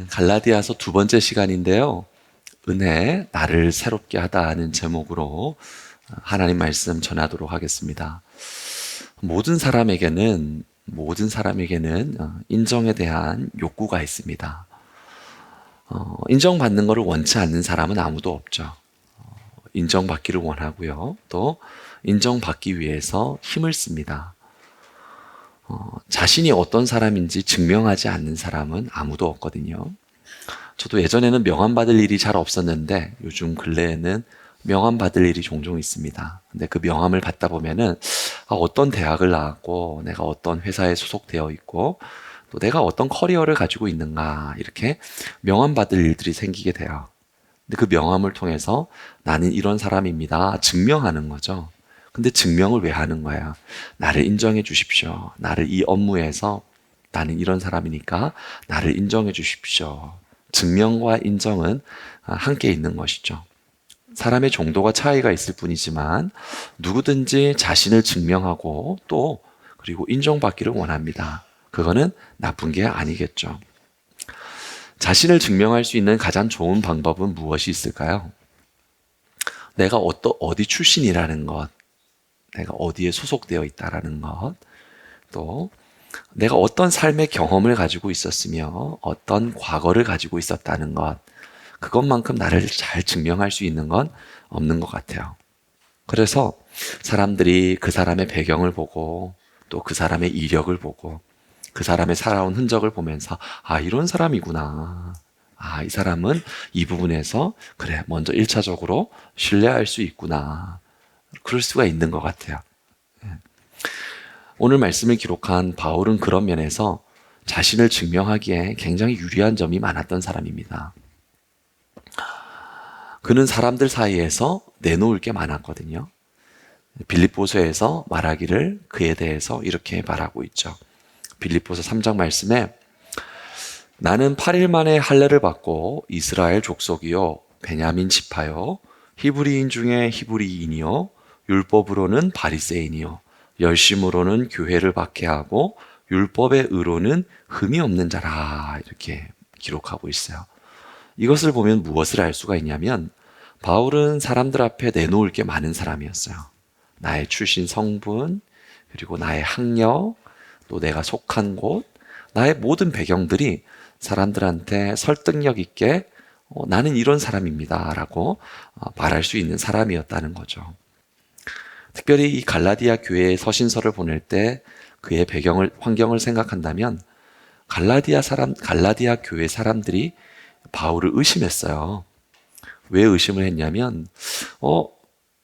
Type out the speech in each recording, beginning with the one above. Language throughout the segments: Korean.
갈라디아서 두 번째 시간인데요. 은혜, 나를 새롭게 하다 하는 제목으로 하나님 말씀 전하도록 하겠습니다. 모든 사람에게는 인정에 대한 욕구가 있습니다. 인정받는 것을 원치 않는 사람은 아무도 없죠. 인정받기를 원하고요. 또 인정받기 위해서 힘을 씁니다. 자신이 어떤 사람인지 증명하지 않는 사람은 아무도 없거든요. 저도 예전에는 명함 받을 일이 잘 없었는데 요즘 근래에는 명함 받을 일이 종종 있습니다. 근데 그 명함을 받다 보면은 어떤 대학을 나왔고 내가 어떤 회사에 소속되어 있고 또 내가 어떤 커리어를 가지고 있는가 이렇게 명함 받을 일들이 생기게 돼요. 근데 그 명함을 통해서 나는 이런 사람입니다. 증명하는 거죠. 근데 증명을 왜 하는 거야? 나를 인정해 주십시오. 나를 이 업무에서 나는 이런 사람이니까 나를 인정해 주십시오. 증명과 인정은 함께 있는 것이죠. 사람의 정도가 차이가 있을 뿐이지만 누구든지 자신을 증명하고 또 그리고 인정받기를 원합니다. 그거는 나쁜 게 아니겠죠. 자신을 증명할 수 있는 가장 좋은 방법은 무엇이 있을까요? 내가 어디 출신이라는 것, 내가 어디에 소속되어 있다라는 것, 또 내가 어떤 삶의 경험을 가지고 있었으며 어떤 과거를 가지고 있었다는 것, 그것만큼 나를 잘 증명할 수 있는 건 없는 것 같아요. 그래서 사람들이 그 사람의 배경을 보고 또 그 사람의 이력을 보고 그 사람의 살아온 흔적을 보면서 이런 사람이구나. 이 사람은 이 부분에서 그래 먼저 1차적으로 신뢰할 수 있구나. 그럴 수가 있는 것 같아요. 오늘 말씀을 기록한 바울은 그런 면에서 자신을 증명하기에 굉장히 유리한 점이 많았던 사람입니다. 그는 사람들 사이에서 내놓을 게 많았거든요. 빌립보서에서 말하기를 그에 대해서 이렇게 말하고 있죠. 빌립보서 3장 말씀에 나는 8일 만에 할례를 받고 이스라엘 족속이요 베냐민 지파요 히브리인 중에 히브리인이요 율법으로는 바리새인이요 열심으로는 교회를 박해하고 율법의 의로는 흠이 없는 자라 이렇게 기록하고 있어요. 이것을 보면 무엇을 알 수가 있냐면 바울은 사람들 앞에 내놓을 게 많은 사람이었어요. 나의 출신 성분, 그리고 나의 학력, 또 내가 속한 곳, 나의 모든 배경들이 사람들한테 설득력 있게 나는 이런 사람입니다 라고 말할 수 있는 사람이었다는 거죠. 특별히 이 갈라디아 교회의 서신서를 보낼 때 그의 환경을 생각한다면 갈라디아 교회 사람들이 바울을 의심했어요. 왜 의심을 했냐면,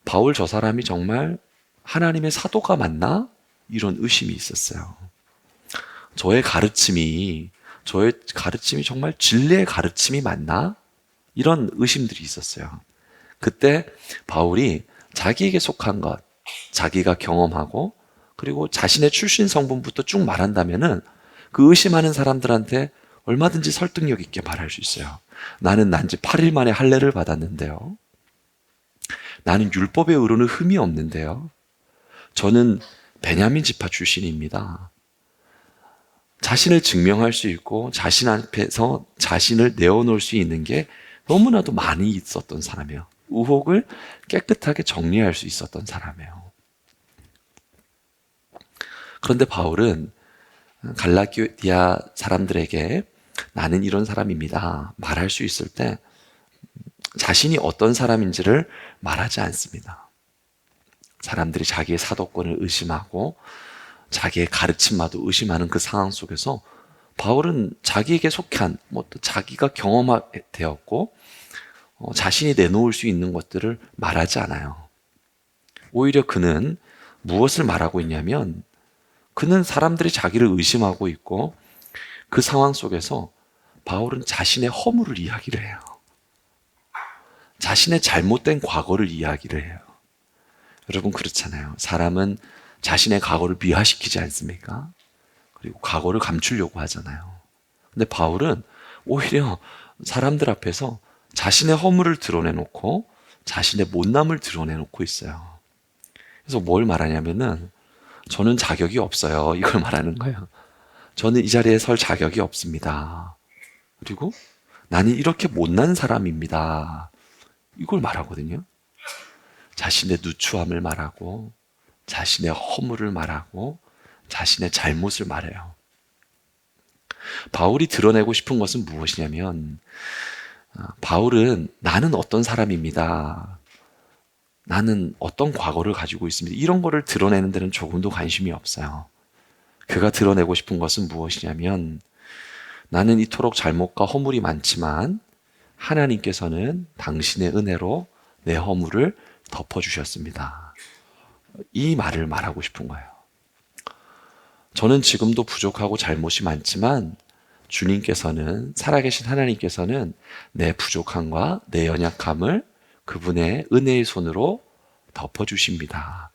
바울 저 사람이 정말 하나님의 사도가 맞나? 이런 의심이 있었어요. 저의 가르침이 정말 진리의 가르침이 맞나? 이런 의심들이 있었어요. 그때 바울이 자기에게 속한 것, 자기가 경험하고 그리고 자신의 출신 성분부터 쭉 말한다면은 그 의심하는 사람들한테 얼마든지 설득력 있게 말할 수 있어요. 나는 난지 8일 만에 할례를 받았는데요. 나는 율법의 의로는 흠이 없는데요. 저는 베냐민 지파 출신입니다. 자신을 증명할 수 있고 자신 앞에서 자신을 내어놓을 수 있는 게 너무나도 많이 있었던 사람이에요. 의혹을 깨끗하게 정리할 수 있었던 사람이에요. 그런데 바울은 갈라디아 사람들에게 나는 이런 사람입니다 말할 수 있을 때 자신이 어떤 사람인지를 말하지 않습니다. 사람들이 자기의 사도권을 의심하고 자기의 가르침마도 의심하는 그 상황 속에서 바울은 자기에게 속한 또 자기가 경험되었고 자신이 내놓을 수 있는 것들을 말하지 않아요. 오히려 그는 무엇을 말하고 있냐면 그는 사람들이 자기를 의심하고 있고 그 상황 속에서 바울은 자신의 허물을 이야기를 해요. 자신의 잘못된 과거를 이야기를 해요. 여러분 그렇잖아요. 사람은 자신의 과거를 미화시키지 않습니까? 그리고 과거를 감추려고 하잖아요. 근데 바울은 오히려 사람들 앞에서 자신의 허물을 드러내놓고 자신의 못남을 드러내놓고 있어요. 그래서 뭘 말하냐면은 저는 자격이 없어요. 이걸 말하는 거예요. 저는 이 자리에 설 자격이 없습니다. 그리고 나는 이렇게 못난 사람입니다. 이걸 말하거든요. 자신의 누추함을 말하고 자신의 허물을 말하고 자신의 잘못을 말해요. 바울이 드러내고 싶은 것은 무엇이냐면 바울은 나는 어떤 사람입니다. 나는 어떤 과거를 가지고 있습니다. 이런 거를 드러내는 데는 조금도 관심이 없어요. 그가 드러내고 싶은 것은 무엇이냐면 나는 이토록 잘못과 허물이 많지만 하나님께서는 당신의 은혜로 내 허물을 덮어주셨습니다. 이 말을 말하고 싶은 거예요. 저는 지금도 부족하고 잘못이 많지만 주님께서는, 살아계신 하나님께서는 내 부족함과 내 연약함을 그분의 은혜의 손으로 덮어주십니다.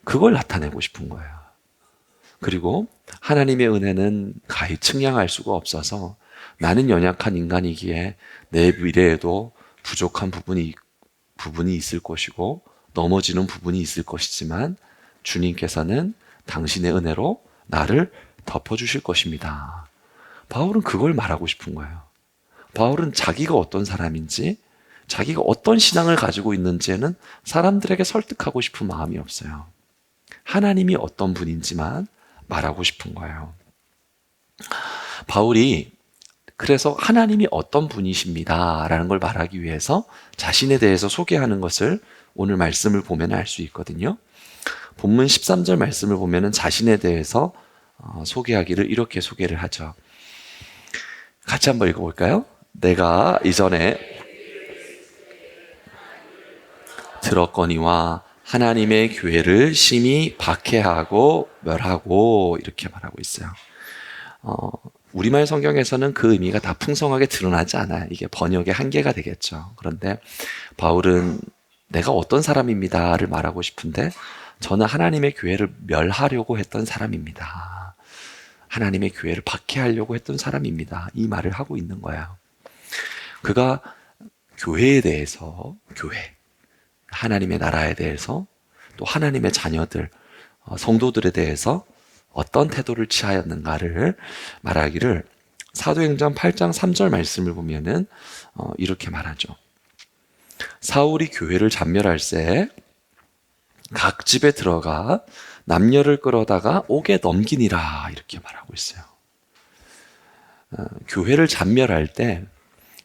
그걸 나타내고 싶은 거예요. 그리고 하나님의 은혜는 가히 측량할 수가 없어서 나는 연약한 인간이기에 내 미래에도 부족한 부분이 있을 것이고 넘어지는 부분이 있을 것이지만 주님께서는 당신의 은혜로 나를 덮어주실 것입니다. 바울은 그걸 말하고 싶은 거예요. 바울은 자기가 어떤 사람인지, 자기가 어떤 신앙을 가지고 있는지에는 사람들에게 설득하고 싶은 마음이 없어요. 하나님이 어떤 분인지만 말하고 싶은 거예요. 바울이 그래서 하나님이 어떤 분이십니다 라는 걸 말하기 위해서 자신에 대해서 소개하는 것을 오늘 말씀을 보면 알 수 있거든요. 본문 13절 말씀을 보면 자신에 대해서 소개하기를 이렇게 소개를 하죠. 같이 한번 읽어볼까요? 내가 이전에 들었거니와 하나님의 교회를 심히 박해하고 멸하고 이렇게 말하고 있어요. 우리말 성경에서는 그 의미가 다 풍성하게 드러나지 않아요. 이게 번역의 한계가 되겠죠. 그런데 바울은 내가 어떤 사람입니다를 말하고 싶은데 저는 하나님의 교회를 멸하려고 했던 사람입니다. 하나님의 교회를 박해하려고 했던 사람입니다. 이 말을 하고 있는 거예요. 그가 교회에 대해서, 하나님의 나라에 대해서, 또 하나님의 자녀들, 성도들에 대해서 어떤 태도를 취하였는가를 말하기를 사도행전 8장 3절 말씀을 보면은 이렇게 말하죠. 사울이 교회를 잔멸할 새 각 집에 들어가 남녀를 끌어다가 옥에 넘기니라 이렇게 말하고 있어요. 교회를 잔멸할 때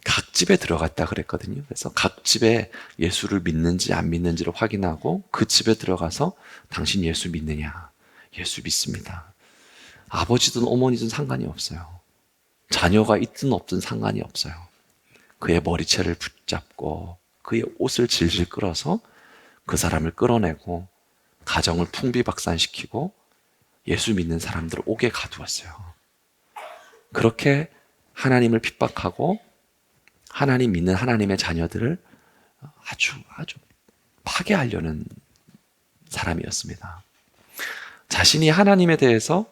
각 집에 들어갔다 그랬거든요. 그래서 각 집에 예수를 믿는지 안 믿는지를 확인하고 그 집에 들어가서 당신 예수 믿느냐? 예수 믿습니다. 아버지든 어머니든 상관이 없어요. 자녀가 있든 없든 상관이 없어요. 그의 머리채를 붙잡고 그의 옷을 질질 끌어서 그 사람을 끌어내고 가정을 풍비박산시키고 예수 믿는 사람들을 옥에 가두었어요. 그렇게 하나님을 핍박하고 하나님 믿는 하나님의 자녀들을 아주 파괴하려는 사람이었습니다. 자신이 하나님에 대해서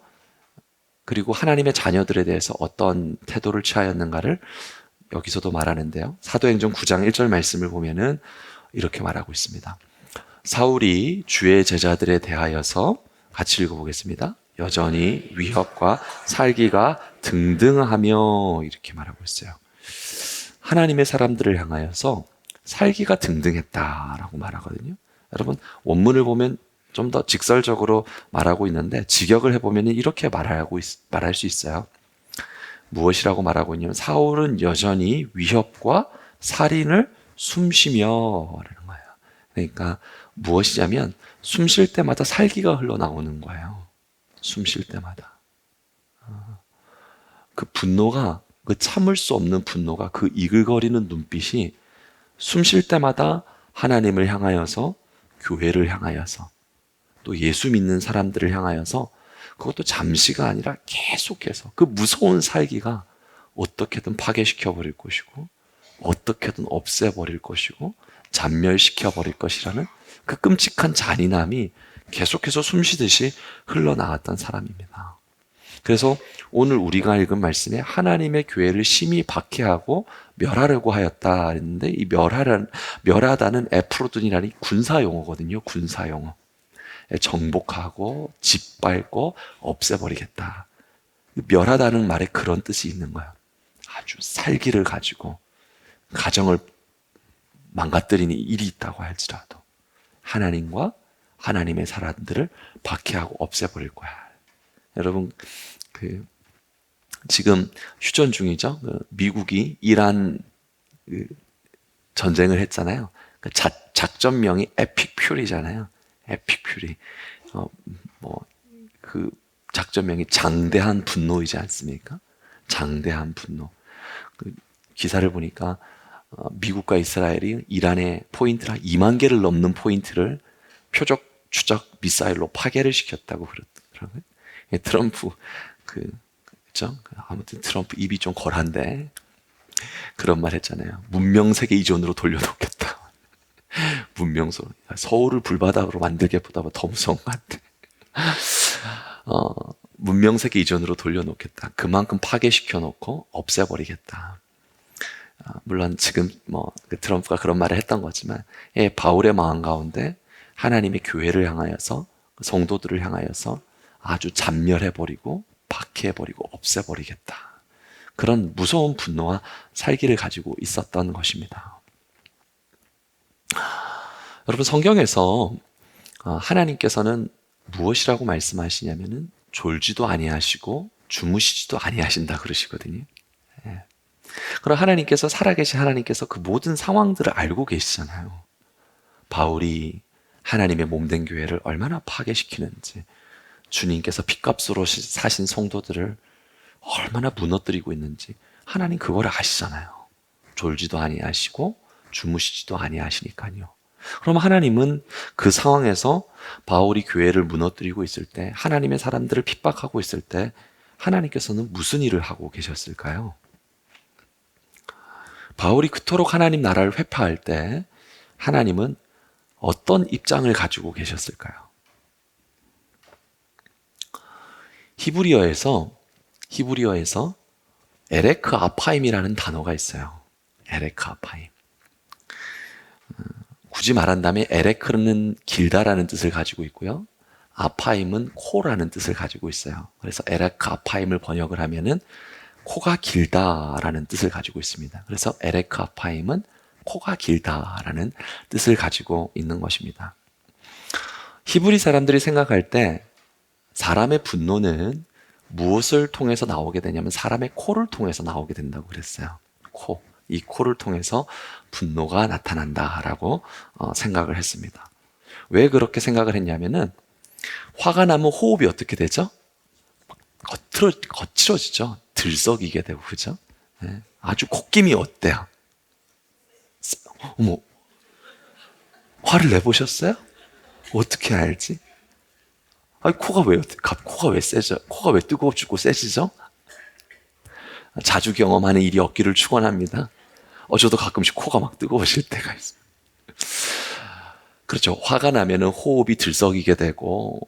그리고 하나님의 자녀들에 대해서 어떤 태도를 취하였는가를 여기서도 말하는데요. 사도행전 9장 1절 말씀을 보면은 이렇게 말하고 있습니다. 사울이 주의 제자들에 대하여서 같이 읽어보겠습니다. 여전히 위협과 살기가 등등하며 이렇게 말하고 있어요. 하나님의 사람들을 향하여서 살기가 등등했다라고 말하거든요. 여러분 원문을 보면 좀 더 직설적으로 말하고 있는데 직역을 해보면 이렇게 말할 수 있어요. 무엇이라고 말하고 있냐면 사울은 여전히 위협과 살인을 숨쉬며 라는 거예요. 그러니까 무엇이냐면 숨 쉴 때마다 살기가 흘러나오는 거예요. 숨 쉴 때마다. 그 분노가, 그 참을 수 없는 분노가, 그 이글거리는 눈빛이 숨 쉴 때마다 하나님을 향하여서, 교회를 향하여서, 또 예수 믿는 사람들을 향하여서 그것도 잠시가 아니라 계속해서 그 무서운 살기가 어떻게든 파괴시켜버릴 것이고 어떻게든 없애버릴 것이고 잔멸시켜버릴 것이라는 그 끔찍한 잔인함이 계속해서 숨쉬듯이 흘러나왔던 사람입니다. 그래서 오늘 우리가 읽은 말씀에 하나님의 교회를 심히 박해하고 멸하려고 하였다 했는데 이 멸하다는 에프로둔이라는 군사 용어거든요. 군사 용어. 정복하고 짓밟고 없애버리겠다. 멸하다는 말에 그런 뜻이 있는 거야. 아주 살기를 가지고 가정을 망가뜨리는 일이 있다고 할지라도 하나님과 하나님의 사람들을 박해하고 없애버릴 거야. 여러분, 지금 휴전 중이죠. 미국이 이란 전쟁을 했잖아요. 작전명이 에픽 퓨리잖아요. 에픽 퓨리. 그 작전명이 장대한 분노이지 않습니까? 장대한 분노. 그 기사를 보니까 미국과 이스라엘이 이란의 포인트를 한 2만 개를 넘는 포인트를 표적 추적 미사일로 파괴를 시켰다고 그러더라고요. 트럼프 그렇죠? 아무튼 트럼프 입이 좀 골한데 그런 말 했잖아요. 문명세계 이전으로 돌려놓겠다. 문명소 서울을 불바다로 만들기보다 더 무서운 것 같아. 문명세계 이전으로 돌려놓겠다. 그만큼 파괴시켜 놓고 없애버리겠다. 물론 지금 트럼프가 그런 말을 했던 거지만 바울의 마음 가운데 하나님의 교회를 향하여서 성도들을 향하여서 아주 잔멸해버리고 박해해버리고 없애버리겠다. 그런 무서운 분노와 살기를 가지고 있었던 것입니다. 여러분, 성경에서 하나님께서는 무엇이라고 말씀하시냐면은 졸지도 아니하시고 주무시지도 아니하신다 그러시거든요. 그럼 하나님께서, 살아계신 하나님께서 그 모든 상황들을 알고 계시잖아요. 바울이 하나님의 몸된 교회를 얼마나 파괴시키는지, 주님께서 핏값으로 사신 성도들을 얼마나 무너뜨리고 있는지 하나님 그걸 아시잖아요. 졸지도 아니하시고 주무시지도 아니하시니까요. 그럼 하나님은 그 상황에서 바울이 교회를 무너뜨리고 있을 때, 하나님의 사람들을 핍박하고 있을 때 하나님께서는 무슨 일을 하고 계셨을까요? 바울이 그토록 하나님 나라를 회파할 때 하나님은 어떤 입장을 가지고 계셨을까요? 히브리어에서 에레크 아파임이라는 단어가 있어요. 에레크 아파임. 굳이 말한다면 에레크는 길다라는 뜻을 가지고 있고요. 아파임은 코라는 뜻을 가지고 있어요. 그래서 에레크 아파임을 번역을 하면은 코가 길다라는 뜻을 가지고 있습니다. 그래서 에레크 아파임은 코가 길다라는 뜻을 가지고 있는 것입니다. 히브리 사람들이 생각할 때 사람의 분노는 무엇을 통해서 나오게 되냐면 사람의 코를 통해서 나오게 된다고 그랬어요. 코. 이 코를 통해서 분노가 나타난다라고 생각을 했습니다. 왜 그렇게 생각을 했냐면은 화가 나면 호흡이 어떻게 되죠? 거칠어지죠. 들썩이게 되고, 그죠? 네. 아주 콧김이 어때요? 어머, 화를 내보셨어요? 어떻게 알지? 아니, 코가 왜 세죠? 코가 왜 뜨거워지고 세지죠? 자주 경험하는 일이 없기를 축원합니다. 저도 가끔씩 코가 막 뜨거워질 때가 있어요. 그렇죠. 화가 나면은 호흡이 들썩이게 되고,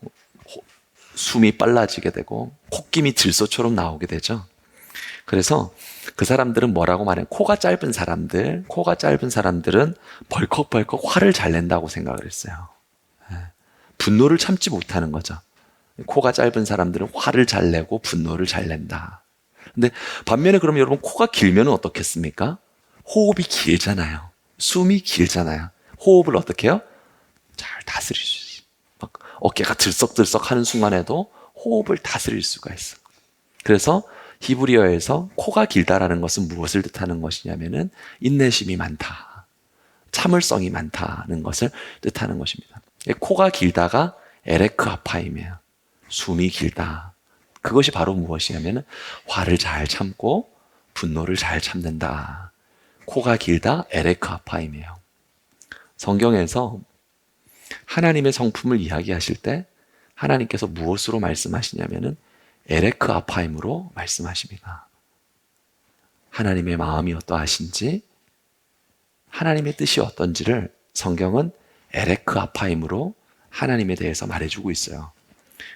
숨이 빨라지게 되고, 콧김이 들소처럼 나오게 되죠. 그래서 그 사람들은 뭐라고 말해요? 코가 짧은 사람들은 벌컥벌컥 화를 잘 낸다고 생각을 했어요. 분노를 참지 못하는 거죠. 코가 짧은 사람들은 화를 잘 내고 분노를 잘 낸다. 근데 반면에 그러면 여러분, 코가 길면 어떻겠습니까? 호흡이 길잖아요. 숨이 길잖아요. 호흡을 어떻게 해요? 잘 다스릴 수 있어요. 막 어깨가 들썩들썩 하는 순간에도 호흡을 다스릴 수가 있어. 그래서 히브리어에서 코가 길다라는 것은 무엇을 뜻하는 것이냐면은 인내심이 많다, 참을성이 많다는 것을 뜻하는 것입니다. 코가 길다가 에레크 아파임이에요. 숨이 길다. 그것이 바로 무엇이냐면은 화를 잘 참고 분노를 잘 참는다. 코가 길다, 에레크 아파임이에요. 성경에서 하나님의 성품을 이야기하실 때 하나님께서 무엇으로 말씀하시냐면은 에레크 아파임으로 말씀하십니다. 하나님의 마음이 어떠하신지, 하나님의 뜻이 어떤지를 성경은 에레크 아파임으로 하나님에 대해서 말해주고 있어요.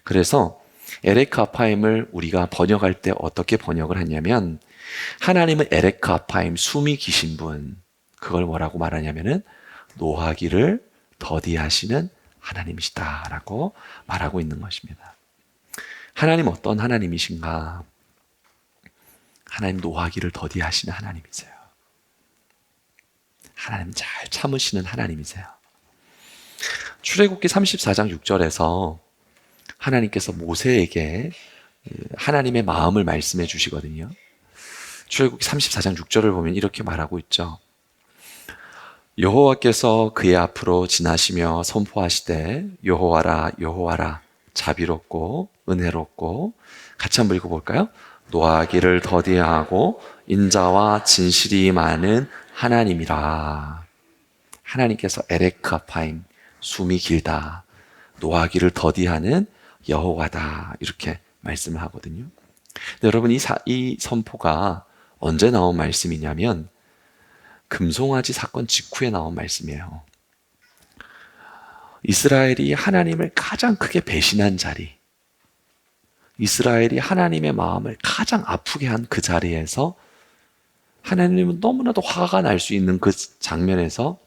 그래서 에레크 아파임을 우리가 번역할 때 어떻게 번역을 하냐면, 하나님은 에레크 아파임, 숨이 기신 분, 그걸 뭐라고 말하냐면은 노하기를 더디하시는 하나님이시다라고 말하고 있는 것입니다. 하나님 어떤 하나님이신가? 하나님 노하기를 더디하시는 하나님이세요. 하나님 잘 참으시는 하나님이세요. 출애굽기 34장 6절에서 하나님께서 모세에게 하나님의 마음을 말씀해 주시거든요. 출애굽기 34장 6절을 보면 이렇게 말하고 있죠. 여호와께서 그의 앞으로 지나시며 선포하시되 여호와라 여호와라 자비롭고 은혜롭고, 같이 한번 읽어볼까요? 노하기를 더디하고 인자와 진실이 많은 하나님이라. 하나님께서 에레크 아파임, 숨이 길다, 노하기를 더디하는 여호와다, 이렇게 말씀을 하거든요. 근데 여러분, 이 선포가 언제 나온 말씀이냐면 금송아지 사건 직후에 나온 말씀이에요. 이스라엘이 하나님을 가장 크게 배신한 자리, 이스라엘이 하나님의 마음을 가장 아프게 한 그 자리에서 하나님은 너무나도 화가 날 수 있는 그 장면에서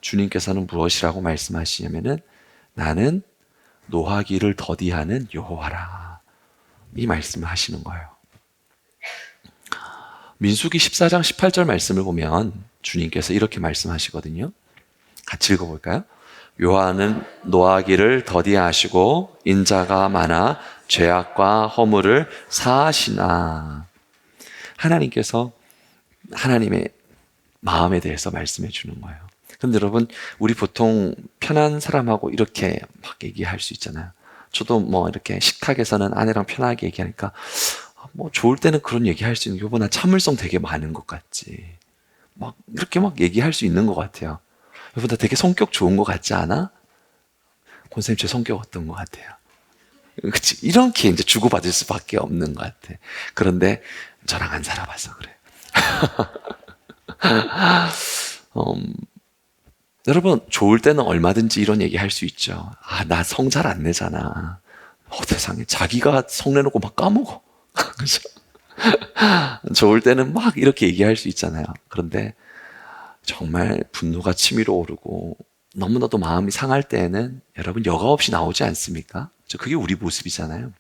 주님께서는 무엇이라고 말씀하시냐면은 나는 노하기를 더디하는 여호와라, 이 말씀을 하시는 거예요. 민수기 14장 18절 말씀을 보면 주님께서 이렇게 말씀하시거든요. 같이 읽어볼까요? 여호와는 노하기를 더디하시고 인자가 많아 죄악과 허물을 사하시나. 하나님께서 하나님의 마음에 대해서 말씀해 주는 거예요. 그런데 여러분, 우리 보통 편한 사람하고 이렇게 막 얘기할 수 있잖아요. 저도 뭐 이렇게 식탁에서는 아내랑 편하게 얘기하니까 뭐 좋을 때는 그런 얘기할 수 있는 게, 여보 나 참을성 되게 많은 것 같지, 막 이렇게 막 얘기할 수 있는 것 같아요. 여보 나 되게 성격 좋은 것 같지 않아? 권사님 제 성격 어떤 것 같아요? 그치? 이렇게 이제 주고받을 수밖에 없는 것 같아. 그런데 저랑 안 살아봐서 그래요. 여러분, 좋을 때는 얼마든지 이런 얘기 할 수 있죠. 아, 나 성 잘 안 내잖아. 세상에, 자기가 성 내놓고 막 까먹어. 그죠? 좋을 때는 막 이렇게 얘기할 수 있잖아요. 그런데 정말 분노가 치밀어 오르고 너무나도 마음이 상할 때에는 여러분 여과 없이 나오지 않습니까? 그게 우리 모습이잖아요.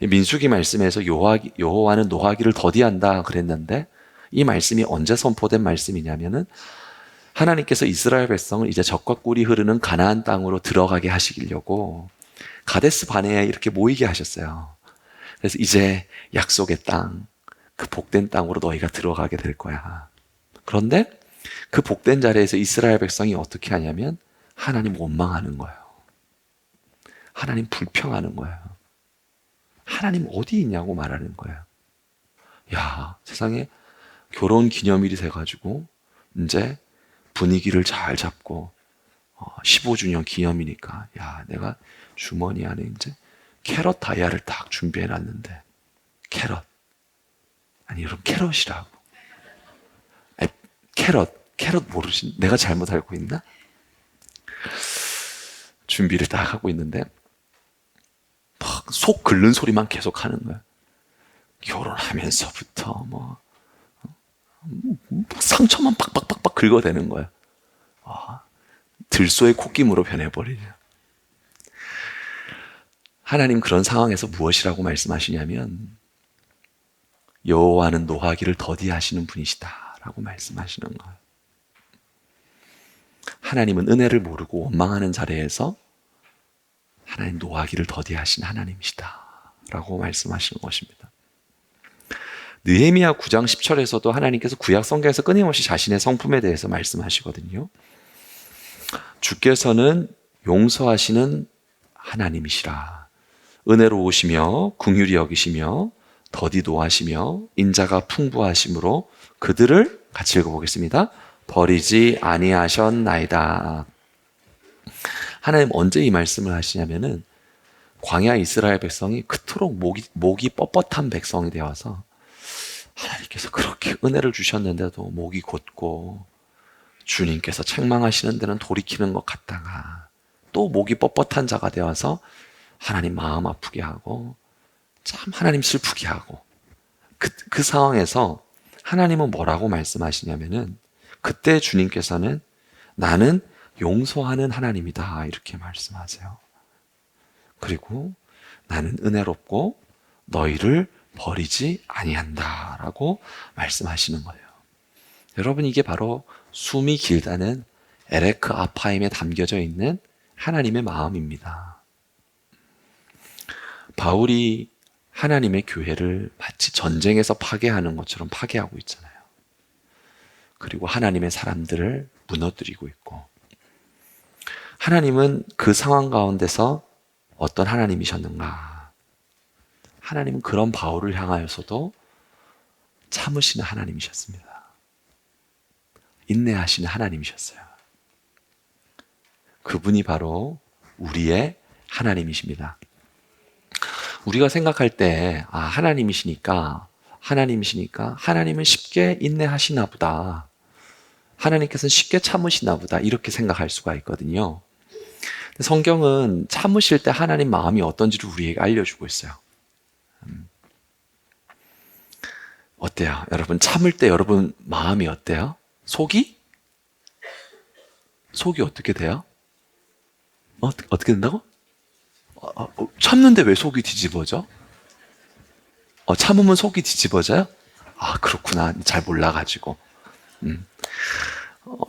민수기 말씀에서 여호와는 노하기를 더디한다 그랬는데, 이 말씀이 언제 선포된 말씀이냐면은 하나님께서 이스라엘 백성을 이제 젖과 꿀이 흐르는 가나안 땅으로 들어가게 하시려고 가데스 바네아에 이렇게 모이게 하셨어요. 그래서 이제 약속의 땅, 그 복된 땅으로 너희가 들어가게 될 거야. 그런데 그 복된 자리에서 이스라엘 백성이 어떻게 하냐면 하나님 원망하는 거예요. 하나님 불평하는 거예요. 하나님 어디 있냐고 말하는 거예요. 야, 세상에 결혼 기념일이 돼가지고 이제 분위기를 잘 잡고 15주년 기념이니까, 야, 내가 주머니 안에 이제 캐럿 다이아를 딱 준비해 놨는데, 캐럿, 아니 여러분 캐럿이라고, 아니, 캐럿 모르신, 내가 잘못 알고 있나? 준비를 딱 하고 있는데 막 속 긁는 소리만 계속 하는 거야. 결혼하면서부터 상처만 팍팍팍팍 긁어대는 거야. 들소의 콧김으로 변해버리죠. 하나님 그런 상황에서 무엇이라고 말씀하시냐면 여호와는 노하기를 더디하시는 분이시다라고 말씀하시는 거예요. 하나님은 은혜를 모르고 원망하는 자리에서 하나님 노하기를 더디하신 하나님이시다라고 말씀하시는 것입니다. 느헤미야 9장 10절에서도 하나님께서 구약 성경에서 끊임없이 자신의 성품에 대해서 말씀하시거든요. 주께서는 용서하시는 하나님이시라. 은혜로우시며 긍휼히 여기시며 더디 노하시며 인자가 풍부하심으로 그들을, 같이 읽어보겠습니다, 버리지 아니하셨나이다. 하나님 언제 이 말씀을 하시냐면은 광야 이스라엘 백성이 그토록 목이 뻣뻣한 백성이 되어서 하나님께서 그렇게 은혜를 주셨는데도 목이 곧고 주님께서 책망하시는 데는 돌이키는 것 같다가 또 목이 뻣뻣한 자가 되어서 하나님 마음 아프게 하고 참 하나님 슬프게 하고, 그 상황에서 하나님은 뭐라고 말씀하시냐면은 그때 주님께서는 나는 용서하는 하나님이다 이렇게 말씀하세요. 그리고 나는 은혜롭고 너희를 버리지 아니한다라고 말씀하시는 거예요. 여러분, 이게 바로 숨이 길다는 에레크 아파임에 담겨져 있는 하나님의 마음입니다. 바울이 하나님의 교회를 마치 전쟁에서 파괴하는 것처럼 파괴하고 있잖아요. 그리고 하나님의 사람들을 무너뜨리고 있고, 하나님은 그 상황 가운데서 어떤 하나님이셨는가? 하나님은 그런 바울을 향하여서도 참으시는 하나님이셨습니다. 인내하시는 하나님이셨어요. 그분이 바로 우리의 하나님이십니다. 우리가 생각할 때 하나님이시니까 하나님은 쉽게 인내하시나 보다, 하나님께서는 쉽게 참으시나 보다, 이렇게 생각할 수가 있거든요. 성경은 참으실 때 하나님 마음이 어떤지를 우리에게 알려주고 있어요. 어때요? 여러분, 참을 때 여러분 마음이 어때요? 속이 어떻게 돼요? 어떻게 된다고? 참는데 왜 속이 뒤집어져? 참으면 속이 뒤집어져요? 그렇구나. 잘 몰라가지고.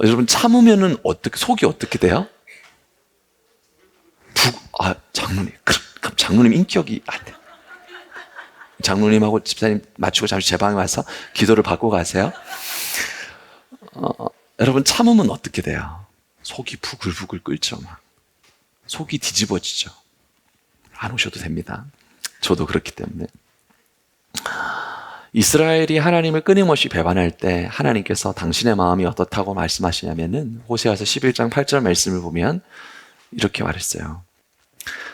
여러분, 참으면은 속이 어떻게 돼요? 장로님 인격이 안 돼. 장로님하고 집사님 맞추고 잠시 제 방에 와서 기도를 받고 가세요. 여러분, 참으면 어떻게 돼요? 속이 부글부글 끓죠. 막. 속이 뒤집어지죠. 안 오셔도 됩니다. 저도 그렇기 때문에. 이스라엘이 하나님을 끊임없이 배반할 때 하나님께서 당신의 마음이 어떻다고 말씀하시냐면은 호세아서 11장 8절 말씀을 보면 이렇게 말했어요.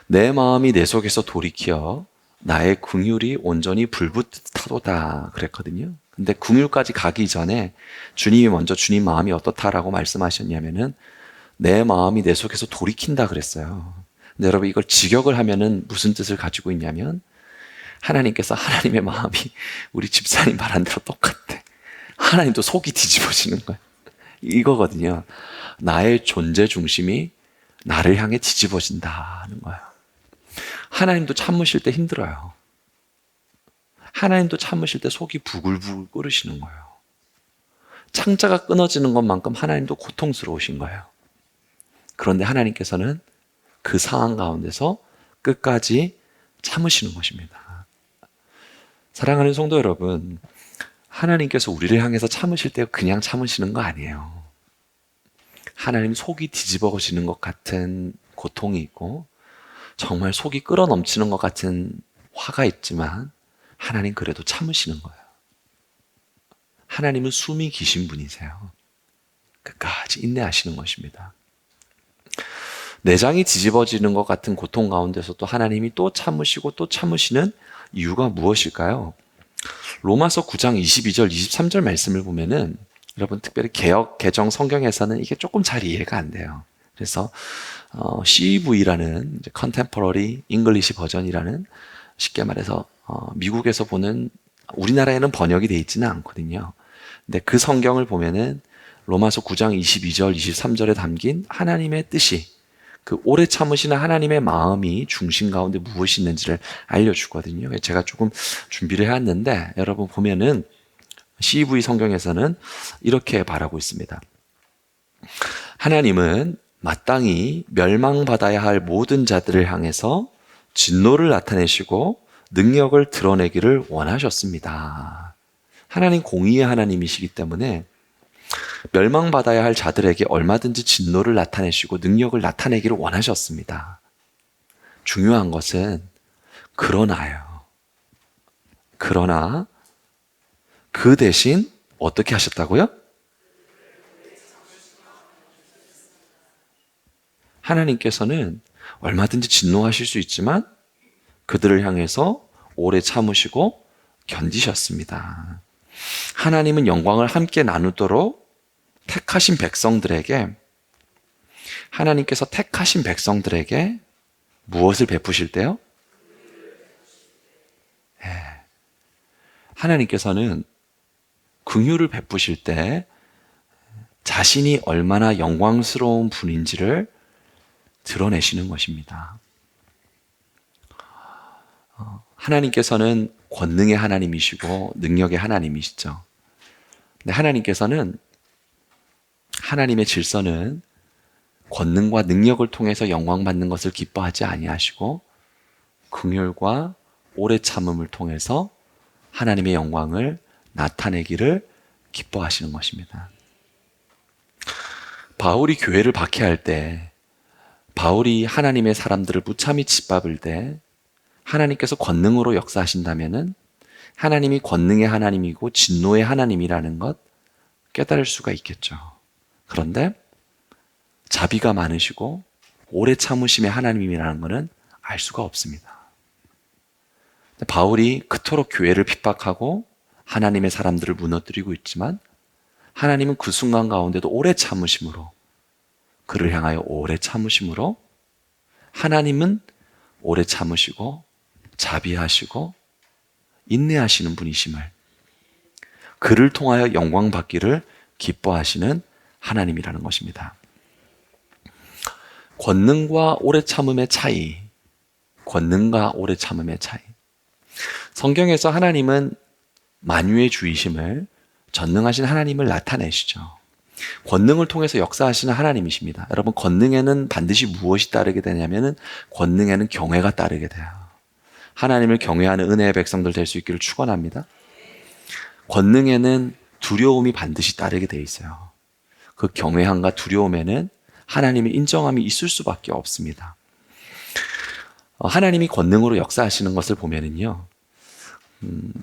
내 마음이 내 속에서 돌이켜 나의 긍휼이 온전히 불붙하도다 그랬거든요. 근데 긍휼까지 가기 전에 주님이 먼저 주님 마음이 어떻다라고 말씀하셨냐면은 내 마음이 내 속에서 돌이킨다 그랬어요. 근데 여러분, 이걸 직역을 하면은 무슨 뜻을 가지고 있냐면 하나님께서 하나님의 마음이 우리 집사님 말한 대로 똑같대. 하나님도 속이 뒤집어지는 거예요. 이거거든요. 나의 존재 중심이 나를 향해 뒤집어진다는 거예요. 하나님도 참으실 때 힘들어요. 하나님도 참으실 때 속이 부글부글 끓으시는 거예요. 창자가 끊어지는 것만큼 하나님도 고통스러우신 거예요. 그런데 하나님께서는 그 상황 가운데서 끝까지 참으시는 것입니다. 사랑하는 성도 여러분, 하나님께서 우리를 향해서 참으실 때 그냥 참으시는 거 아니에요. 하나님 속이 뒤집어지는 것 같은 고통이 있고 정말 속이 끓어 넘치는 것 같은 화가 있지만 하나님 그래도 참으시는 거예요. 하나님은 숨이 기신 분이세요. 끝까지 인내하시는 것입니다. 내장이 뒤집어지는 것 같은 고통 가운데서도 하나님이 또 참으시고 또 참으시는 이유가 무엇일까요? 로마서 9장 22절 23절 말씀을 보면은 여러분, 특별히 개역 개정 성경에서는 이게 조금 잘 이해가 안 돼요. 그래서 CEV라는 Contemporary English 버전이라는, 쉽게 말해서 미국에서 보는, 우리나라에는 번역이 돼 있지는 않거든요. 근데 그 성경을 보면은 로마서 9장 22절 23절에 담긴 하나님의 뜻이, 그 오래 참으시는 하나님의 마음이 중심 가운데 무엇이 있는지를 알려주거든요. 제가 조금 준비를 해왔는데 여러분 보면은 CEV 성경에서는 이렇게 말하고 있습니다. 하나님은 마땅히 멸망받아야 할 모든 자들을 향해서 진노를 나타내시고 능력을 드러내기를 원하셨습니다. 하나님 공의의 하나님이시기 때문에 멸망받아야 할 자들에게 얼마든지 진노를 나타내시고 능력을 나타내기를 원하셨습니다. 중요한 것은 그러나 그 대신 어떻게 하셨다고요? 하나님께서는 얼마든지 진노하실 수 있지만 그들을 향해서 오래 참으시고 견디셨습니다. 하나님은 영광을 함께 나누도록 택하신 백성들에게, 하나님께서 택하신 백성들에게 무엇을 베푸실 때요? 하나님께서는 긍휼을 베푸실 때 자신이 얼마나 영광스러운 분인지를 드러내시는 것입니다. 하나님께서는 권능의 하나님이시고 능력의 하나님이시죠. 근데 하나님께서는 하나님의 질서는 권능과 능력을 통해서 영광받는 것을 기뻐하지 아니하시고 긍휼과 오래 참음을 통해서 하나님의 영광을 나타내기를 기뻐하시는 것입니다. 바울이 교회를 박해할 때, 바울이 하나님의 사람들을 무참히 짓밟을 때 하나님께서 권능으로 역사하신다면은 하나님이 권능의 하나님이고 진노의 하나님이라는 것 깨달을 수가 있겠죠. 그런데 자비가 많으시고 오래 참으심의 하나님이라는 것은 알 수가 없습니다. 바울이 그토록 교회를 핍박하고 하나님의 사람들을 무너뜨리고 있지만 하나님은 그 순간 가운데도 오래 참으심으로, 그를 향하여 오래 참으심으로, 하나님은 오래 참으시고 자비하시고 인내하시는 분이심을, 그를 통하여 영광 받기를 기뻐하시는 하나님이라는 것입니다. 권능과 오래 참음의 차이, 권능과 오래 참음의 차이. 성경에서 하나님은 만유의 주이심을, 전능하신 하나님을 나타내시죠. 권능을 통해서 역사하시는 하나님이십니다. 여러분, 권능에는 반드시 무엇이 따르게 되냐면은 권능에는 경외가 따르게 돼요. 하나님을 경외하는 은혜의 백성들 될 수 있기를 축원합니다. 권능에는 두려움이 반드시 따르게 돼 있어요. 그 경외함과 두려움에는 하나님의 인정함이 있을 수밖에 없습니다. 하나님이 권능으로 역사하시는 것을 보면은요,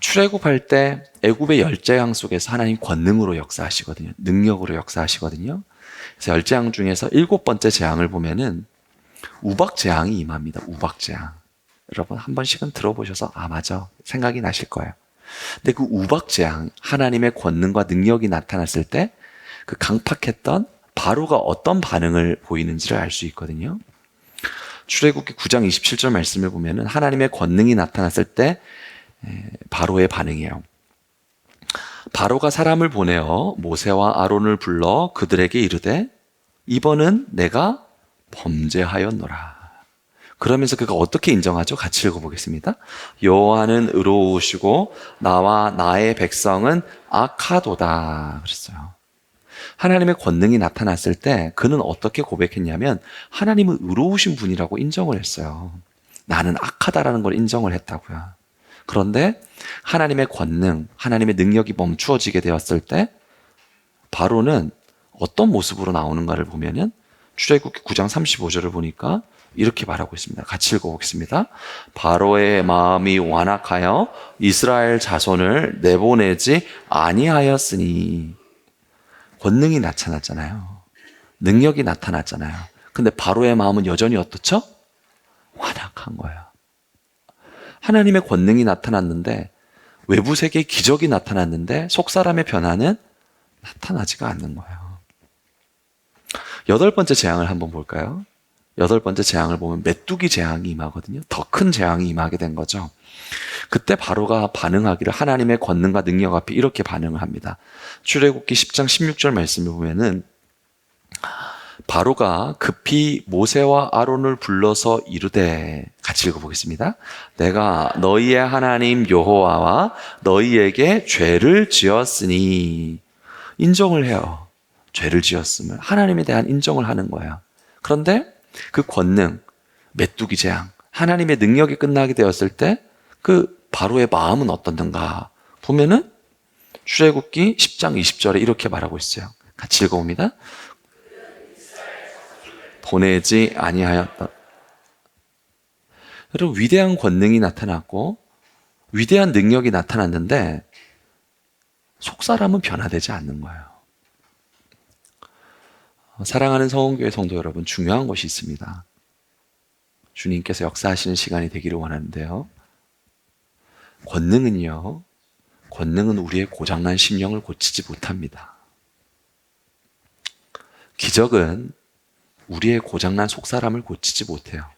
출애굽할 때 애굽의 열재앙 속에서 하나님 권능으로 역사하시거든요. 능력으로 역사하시거든요. 그래서 열재앙 중에서 7번째 재앙을 보면은 우박재앙이 임합니다. 우박재앙. 여러분 한 번씩은 들어보셔서 맞아 생각이 나실 거예요. 근데 그 우박재앙, 하나님의 권능과 능력이 나타났을 때 그 강팍했던 바로가 어떤 반응을 보이는지를 알 수 있거든요. 출애굽기 9장 27절 말씀을 보면은 하나님의 권능이 나타났을 때 바로의 반응이에요. 바로가 사람을 보내어 모세와 아론을 불러 그들에게 이르되 이번은 내가 범죄하였노라. 그러면서 그가 어떻게 인정하죠? 같이 읽어보겠습니다. 여호와는 의로우시고 나와 나의 백성은 악하도다 그랬어요. 하나님의 권능이 나타났을 때 그는 어떻게 고백했냐면 하나님은 의로우신 분이라고 인정을 했어요. 나는 악하다라는 걸 인정을 했다고요. 그런데 하나님의 권능, 하나님의 능력이 멈추어지게 되었을 때 바로는 어떤 모습으로 나오는가를 보면은 출애굽기 9장 35절을 보니까 이렇게 말하고 있습니다. 같이 읽어보겠습니다. 바로의 마음이 완악하여 이스라엘 자손을 내보내지 아니하였으니. 권능이 나타났잖아요. 능력이 나타났잖아요. 근데 바로의 마음은 여전히 어떻죠? 완악한 거예요. 하나님의 권능이 나타났는데, 외부 세계의 기적이 나타났는데 속사람의 변화는 나타나지가 않는 거예요. 8번째 재앙을 한번 볼까요? 8번째 재앙을 보면 메뚜기 재앙이 임하거든요. 더 큰 재앙이 임하게 된 거죠. 그때 바로가 반응하기를 하나님의 권능과 능력 앞에 이렇게 반응을 합니다. 출애굽기 10장 16절 말씀을 보면은 바로가 급히 모세와 아론을 불러서 이르되, 같이 읽어보겠습니다. 내가 너희의 하나님 여호와와 너희에게 죄를 지었으니. 인정을 해요. 죄를 지었음을. 하나님에 대한 인정을 하는 거예요. 그런데 그 권능, 메뚜기 재앙, 하나님의 능력이 끝나게 되었을 때 그 바로의 마음은 어떻는가 보면은 출애굽기 10장 20절에 이렇게 말하고 있어요. 같이 읽어봅니다. 보내지 아니하였다. 여러분, 위대한 권능이 나타났고 위대한 능력이 나타났는데 속사람은 변화되지 않는 거예요. 사랑하는 서원교회 성도 여러분, 중요한 것이 있습니다. 주님께서 역사하시는 시간이 되기를 원하는데요. 권능은 우리의 고장난 심령을 고치지 못합니다. 기적은 우리의 고장난 속사람을 고치지 못해요.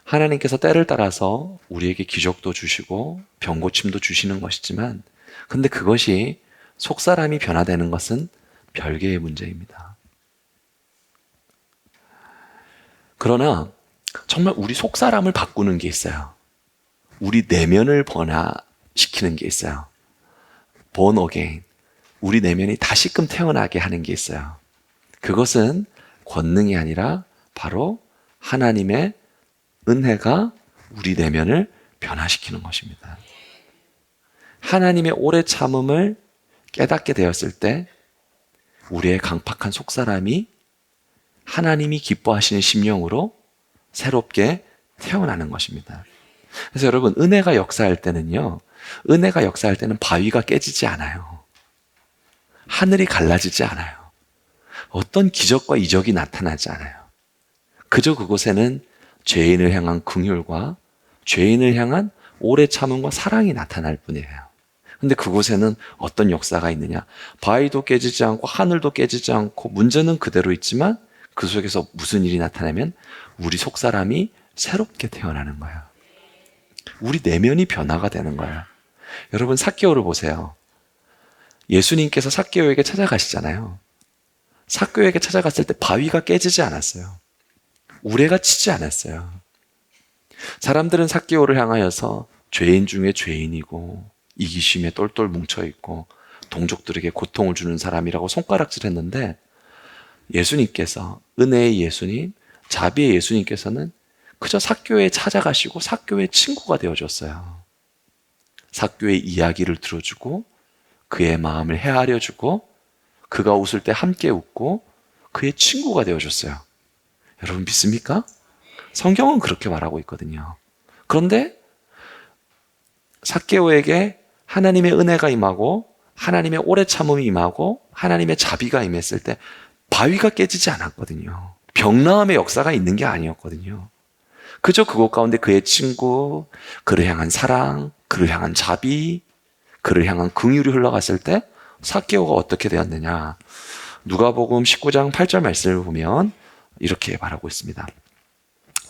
하나님께서 때를 따라서 우리에게 기적도 주시고 병고침도 주시는 것이지만, 근데 그것이 속사람이 변화되는 것은 별개의 문제입니다. 그러나 정말 우리 속사람을 바꾸는 게 있어요. 우리 내면을 시키는 게 있어요. born again. 우리 내면이 다시금 태어나게 하는 게 있어요. 그것은 권능이 아니라 바로 하나님의 은혜가 우리 내면을 변화시키는 것입니다. 하나님의 오래 참음을 깨닫게 되었을 때 우리의 강팍한 속사람이 하나님이 기뻐하시는 심령으로 새롭게 태어나는 것입니다. 그래서 여러분, 은혜가 역사할 때는요, 은혜가 역사할 때는 바위가 깨지지 않아요. 하늘이 갈라지지 않아요. 어떤 기적과 이적이 나타나지 않아요. 그저 그곳에는 죄인을 향한 긍휼과 죄인을 향한 오래 참음과 사랑이 나타날 뿐이에요. 근데 그곳에는 어떤 역사가 있느냐? 바위도 깨지지 않고 하늘도 깨지지 않고 문제는 그대로 있지만 그 속에서 무슨 일이 나타나면 우리 속사람이 새롭게 태어나는 거예요. 우리 내면이 변화가 되는 거예요. 여러분, 삭개오를 보세요. 예수님께서 삭개오에게 찾아가시잖아요. 삭개오에게 찾아갔을 때 바위가 깨지지 않았어요. 우레가 치지 않았어요. 사람들은 삭개오를 향하여서 죄인 중에 죄인이고 이기심에 똘똘 뭉쳐있고 동족들에게 고통을 주는 사람이라고 손가락질했는데 예수님께서, 은혜의 예수님, 자비의 예수님께서는 그저 삭개오에 찾아가시고 삭개오의 친구가 되어줬어요. 삭개오의 이야기를 들어주고 그의 마음을 헤아려주고 그가 웃을 때 함께 웃고 그의 친구가 되어줬어요. 여러분 믿습니까? 성경은 그렇게 말하고 있거든요. 그런데 삭개오에게 하나님의 은혜가 임하고 하나님의 오래 참음이 임하고 하나님의 자비가 임했을 때 바위가 깨지지 않았거든요. 병나음의 역사가 있는 게 아니었거든요. 그저 그곳 가운데 그의 친구, 그를 향한 사랑, 그를 향한 자비, 그를 향한 긍휼이 흘러갔을 때 삭개오가 어떻게 되었느냐? 누가복음 19장 8절 말씀을 보면 이렇게 말하고 있습니다.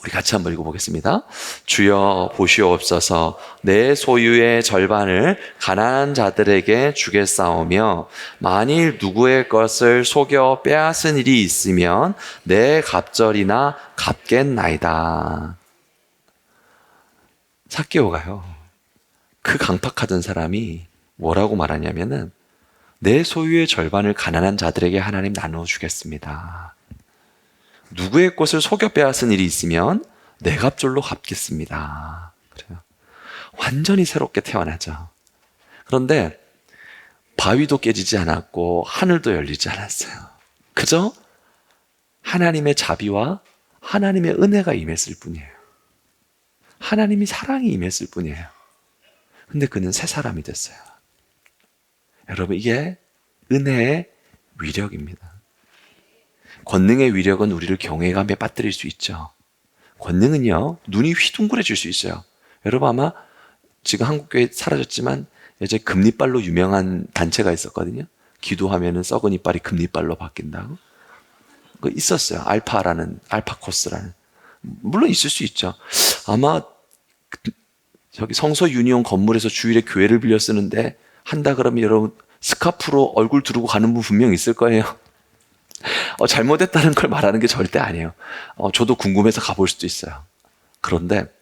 우리 같이 한번 읽어보겠습니다. 주여 보시옵소서, 내 소유의 절반을 가난한 자들에게 주겠사오며 만일 누구의 것을 속여 빼앗은 일이 있으면 내 갑절이나 갚겠나이다. 삭개오가요, 그 강팍하던 사람이 뭐라고 말하냐면은 내 소유의 절반을 가난한 자들에게 하나님 나눠주겠습니다. 누구의 것을 속여 빼앗은 일이 있으면 내 갑절로 갚겠습니다. 그래요. 완전히 새롭게 태어나죠. 그런데 바위도 깨지지 않았고 하늘도 열리지 않았어요. 그저 하나님의 자비와 하나님의 은혜가 임했을 뿐이에요. 하나님이 사랑이 임했을 뿐이에요. 근데 그는 새 사람이 됐어요. 여러분, 이게 은혜의 위력입니다. 권능의 위력은 우리를 경외감에 빠뜨릴 수 있죠. 권능은요, 눈이 휘둥그레질 수 있어요. 여러분 아마 지금 한국교회 사라졌지만 예전에 금리빨로 유명한 단체가 있었거든요. 기도하면은 썩은 이빨이 금리빨로 바뀐다고. 그 있었어요. 알파코스라는. 물론 있을 수 있죠. 아마 저기 성서 유니온 건물에서 주일에 교회를 빌려 쓰는데 한다 그러면 여러분 스카프로 얼굴 두르고 가는 분 분명 있을 거예요. 잘못했다는 걸 말하는 게 절대 아니에요. 저도 궁금해서 가볼 수도 있어요. 그런데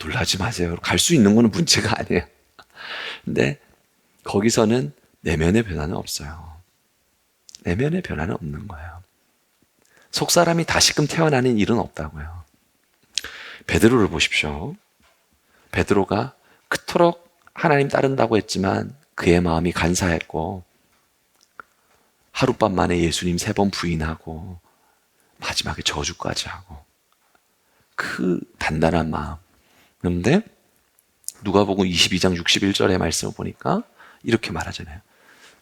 놀라지 마세요. 갈 수 있는 거는 문제가 아니에요. 근데 거기서는 내면의 변화는 없어요. 내면의 변화는 없는 거예요. 속사람이 다시금 태어나는 일은 없다고요. 베드로를 보십시오. 베드로가 그토록 하나님 따른다고 했지만 그의 마음이 간사했고 하룻밤 만에 예수님 3번 부인하고 마지막에 저주까지 하고 그 단단한 마음. 그런데 누가복음 22장 61절의 말씀을 보니까 이렇게 말하잖아요.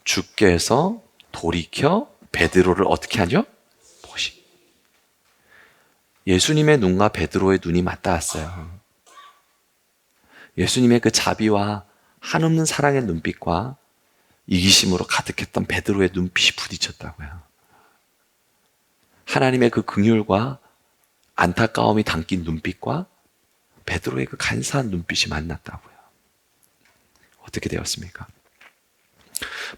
주께서 돌이켜 베드로를 어떻게 하죠? 보시. 예수님의 눈과 베드로의 눈이 맞닿았어요. 예수님의 그 자비와 한없는 사랑의 눈빛과 이기심으로 가득했던 베드로의 눈빛이 부딪혔다고요. 하나님의 그 긍휼과 안타까움이 담긴 눈빛과 베드로의 그 간사한 눈빛이 만났다고요. 어떻게 되었습니까?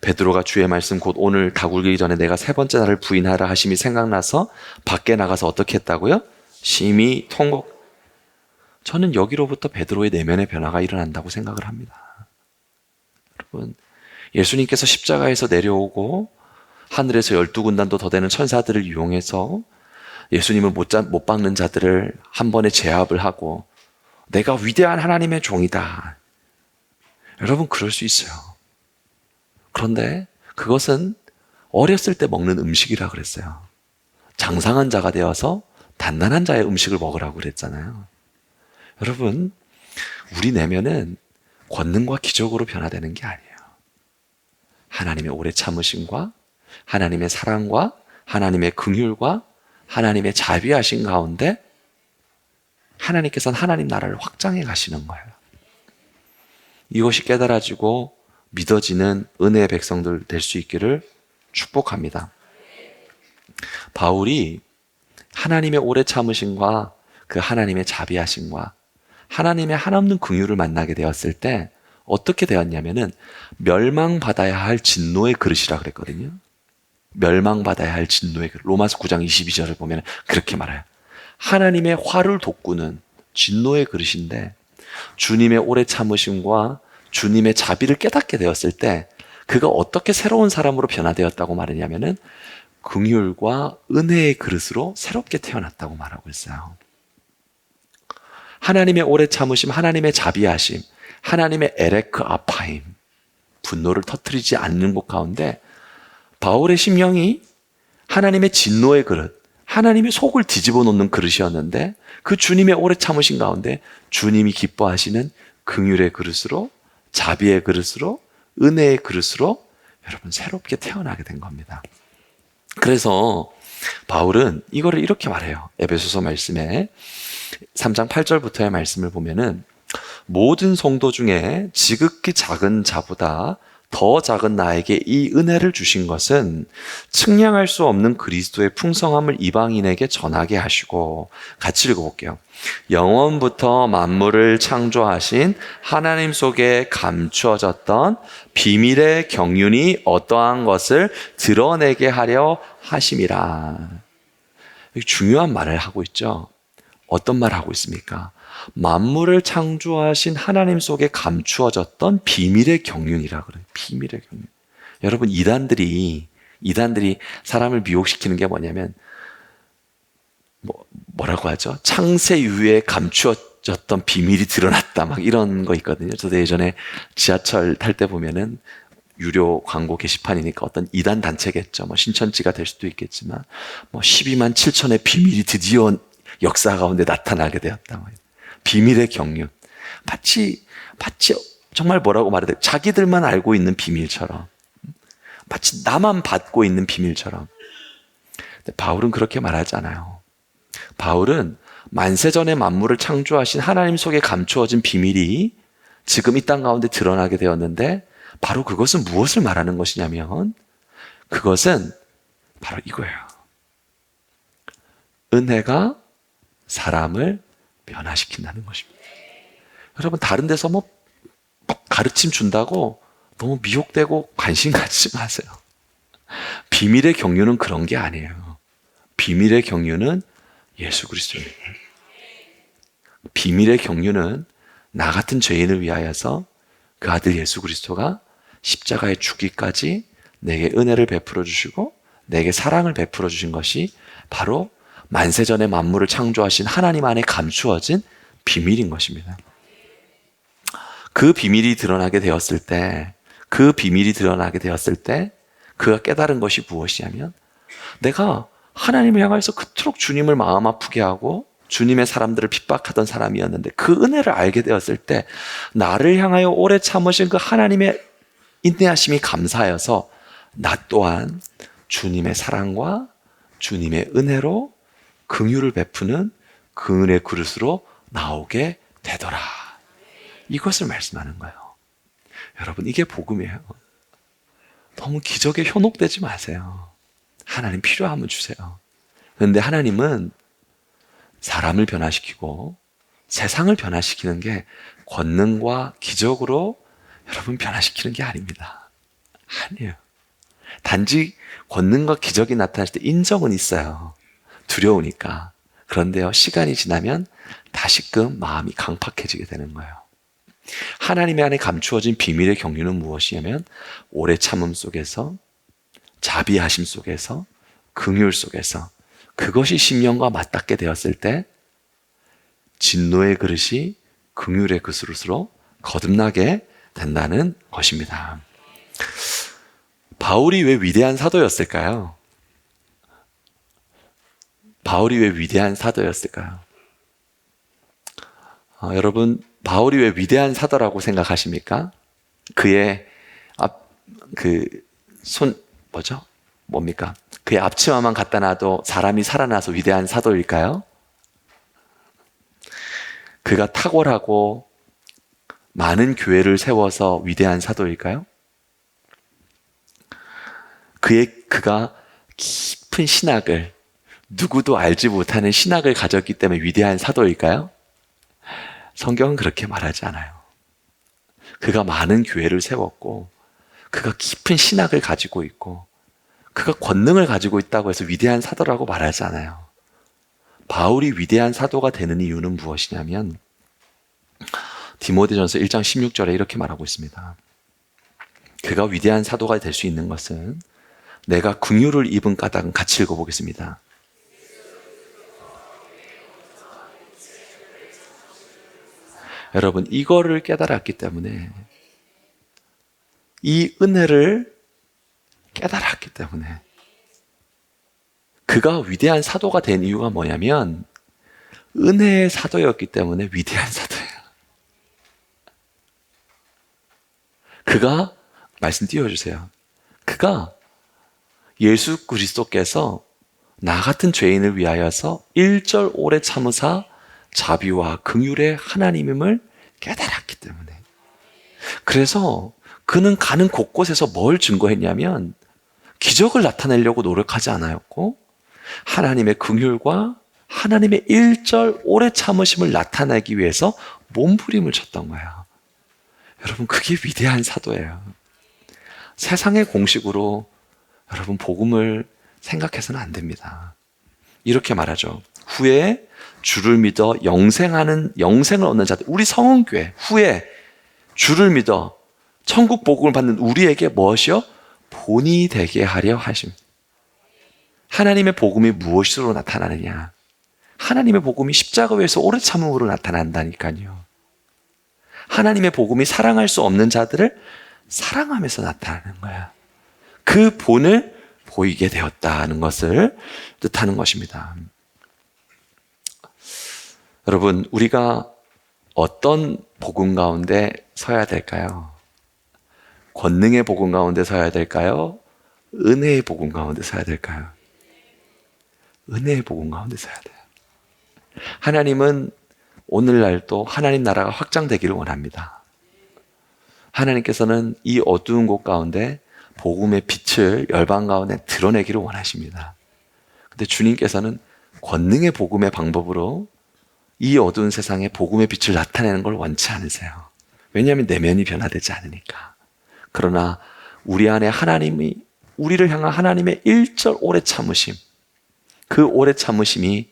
베드로가 주의 말씀 곧 오늘 다 굴기 전에 내가 3번째 나를 부인하라 하심이 생각나서 밖에 나가서 어떻게 했다고요? 심히 통곡. 저는 여기로부터 베드로의 내면의 변화가 일어난다고 생각을 합니다. 여러분, 예수님께서 십자가에서 내려오고 하늘에서 12군단도 더 되는 천사들을 이용해서 예수님을 못 박는 자들을 한 번에 제압을 하고 내가 위대한 하나님의 종이다. 여러분, 그럴 수 있어요. 그런데 그것은 어렸을 때 먹는 음식이라 그랬어요. 장상한 자가 되어서 단단한 자의 음식을 먹으라고 그랬잖아요. 여러분, 우리 내면은 권능과 기적으로 변화되는 게 아니에요. 하나님의 오래 참으심과 하나님의 사랑과 하나님의 긍휼과 하나님의 자비하신 가운데 하나님께서는 하나님 나라를 확장해 가시는 거예요. 이것이 깨달아지고 믿어지는 은혜의 백성들 될 수 있기를 축복합니다. 바울이 하나님의 오래 참으심과 그 하나님의 자비하심과 하나님의 한없는 긍휼을 만나게 되었을 때 어떻게 되었냐면은 멸망받아야 할 진노의 그릇이라 그랬거든요. 멸망받아야 할 진노의 그릇. 로마서 9장 22절을 보면 그렇게 말해요. 하나님의 화를 돋구는 진노의 그릇인데 주님의 오래 참으심과 주님의 자비를 깨닫게 되었을 때 그가 어떻게 새로운 사람으로 변화되었다고 말하냐면은 긍휼과 은혜의 그릇으로 새롭게 태어났다고 말하고 있어요. 하나님의 오래 참으심, 하나님의 자비하심, 하나님의 에레크 아파임, 분노를 터뜨리지 않는 것 가운데 바울의 심령이 하나님의 진노의 그릇, 하나님의 속을 뒤집어 놓는 그릇이었는데 그 주님의 오래 참으신 가운데 주님이 기뻐하시는 긍휼의 그릇으로, 자비의 그릇으로, 은혜의 그릇으로 여러분 새롭게 태어나게 된 겁니다. 그래서 바울은 이거를 이렇게 말해요. 에베소서 말씀에 3장 8절부터의 말씀을 보면은 모든 성도 중에 지극히 작은 자보다 더 작은 나에게 이 은혜를 주신 것은 측량할 수 없는 그리스도의 풍성함을 이방인에게 전하게 하시고, 같이 읽어볼게요. 영원부터 만물을 창조하신 하나님 속에 감추어졌던 비밀의 경륜이 어떠한 것을 드러내게 하려 하심이라. 중요한 말을 하고 있죠. 어떤 말을 하고 있습니까? 만물을 창조하신 하나님 속에 감추어졌던 비밀의 경륜이라 그래요. 비밀의 경륜. 여러분, 이단들이 사람을 미혹시키는 게 뭐냐면 뭐라고 하죠? 창세 이후에 감추어졌던 비밀이 드러났다, 막 이런 거 있거든요. 저도 예전에 지하철 탈 때 보면은 유료 광고 게시판이니까 어떤 이단 단체겠죠. 뭐 신천지가 될 수도 있겠지만 12만 7천의 비밀이 드디어 역사 가운데 나타나게 되었다. 비밀의 경륜. 마치 정말 뭐라고 말해야 돼? 자기들만 알고 있는 비밀처럼. 마치 나만 받고 있는 비밀처럼. 근데 바울은 그렇게 말하지 않아요. 바울은 만세전에 만물을 창조하신 하나님 속에 감추어진 비밀이 지금 이 땅 가운데 드러나게 되었는데 바로 그것은 무엇을 말하는 것이냐면 그것은 바로 이거예요. 은혜가 사람을 변화시킨다는 것입니다. 여러분, 다른 데서 가르침 준다고 너무 미혹되고 관심 갖지 마세요. 비밀의 경륜은 그런 게 아니에요. 비밀의 경륜은 예수 그리스도입니다. 비밀의 경륜은 나 같은 죄인을 위하여서 그 아들 예수 그리스도가 십자가에 죽기까지 내게 은혜를 베풀어 주시고 내게 사랑을 베풀어 주신 것이 바로 만세전에 만물을 창조하신 하나님 안에 감추어진 비밀인 것입니다. 그 비밀이 드러나게 되었을 때 그가 깨달은 것이 무엇이냐면 내가 하나님을 향해서 그토록 주님을 마음 아프게 하고 주님의 사람들을 핍박하던 사람이었는데 그 은혜를 알게 되었을 때 나를 향하여 오래 참으신 그 하나님의 인내하심이 감사하여서 나 또한 주님의 사랑과 주님의 은혜로 긍휼을 베푸는 그 은혜 그릇으로 나오게 되더라. 이것을 말씀하는 거예요. 여러분, 이게 복음이에요. 너무 기적에 현혹되지 마세요. 하나님 필요하면 주세요. 그런데 하나님은 사람을 변화시키고 세상을 변화시키는 게 권능과 기적으로 여러분 변화시키는 게 아닙니다. 아니에요. 단지 권능과 기적이 나타날 때 인정은 있어요. 두려우니까. 그런데요, 시간이 지나면 다시금 마음이 강팍해지게 되는 거예요. 하나님의 안에 감추어진 비밀의 경륜은 무엇이냐면 오래 참음 속에서, 자비하심 속에서, 긍휼 속에서, 그것이 심령과 맞닿게 되었을 때 진노의 그릇이 긍휼의 그릇으로 거듭나게 된다는 것입니다. 바울이 왜 위대한 사도였을까요? 바울이 왜 위대한 사도였을까요? 여러분, 바울이 왜 위대한 사도라고 생각하십니까? 그의 뭡니까? 그의 앞치마만 갖다 놔도 사람이 살아나서 위대한 사도일까요? 그가 탁월하고 많은 교회를 세워서 위대한 사도일까요? 그가 깊은 신학을, 누구도 알지 못하는 신학을 가졌기 때문에 위대한 사도일까요? 성경은 그렇게 말하지 않아요. 그가 많은 교회를 세웠고, 그가 깊은 신학을 가지고 있고, 그가 권능을 가지고 있다고 해서 위대한 사도라고 말하지 않아요. 바울이 위대한 사도가 되는 이유는 무엇이냐면 디모데전서 1장 16절에 이렇게 말하고 있습니다. 그가 위대한 사도가 될 수 있는 것은 내가 긍휼을 입은 까닭은 같이 읽어보겠습니다. 여러분, 이거를 깨달았기 때문에, 이 은혜를 깨달았기 때문에 그가 위대한 사도가 된 이유가 뭐냐면 은혜의 사도였기 때문에 위대한 사도예요. 그가, 말씀 띄워주세요. 그가 예수 그리스도께서 나 같은 죄인을 위하여서 1절 오래 참으사 자비와 긍휼의 하나님임을 깨달았기 때문에. 그래서 그는 가는 곳곳에서 뭘 증거했냐면 기적을 나타내려고 노력하지 않았고 하나님의 긍휼과 하나님의 1절 오래 참으심을 나타내기 위해서 몸부림을 쳤던 거예요. 여러분, 그게 위대한 사도예요. 세상의 공식으로 여러분 복음을 생각해서는 안 됩니다. 이렇게 말하죠. 후에 주를 믿어 영생을 얻는 자들, 우리 성은교회 후에 주를 믿어 천국 복음을 받는 우리에게 무엇이요? 본이 되게 하려 하심. 하나님의 복음이 무엇으로 나타나느냐? 하나님의 복음이 십자가 위에서 오래 참음으로 나타난다니까요. 하나님의 복음이 사랑할 수 없는 자들을 사랑하면서 나타나는 거야. 그 본을 보이게 되었다는 것을 뜻하는 것입니다. 여러분, 우리가 어떤 복음 가운데 서야 될까요? 권능의 복음 가운데 서야 될까요? 은혜의 복음 가운데 서야 될까요? 은혜의 복음 가운데 서야 돼요. 하나님은 오늘날도 하나님 나라가 확장되기를 원합니다. 하나님께서는 이 어두운 곳 가운데 복음의 빛을 열방 가운데 드러내기를 원하십니다. 근데 주님께서는 권능의 복음의 방법으로 이 어두운 세상에 복음의 빛을 나타내는 걸 원치 않으세요. 왜냐하면 내면이 변화되지 않으니까. 그러나 우리 안에 하나님이, 우리를 향한 하나님의 1절 오래 참으심, 그 오래 참으심이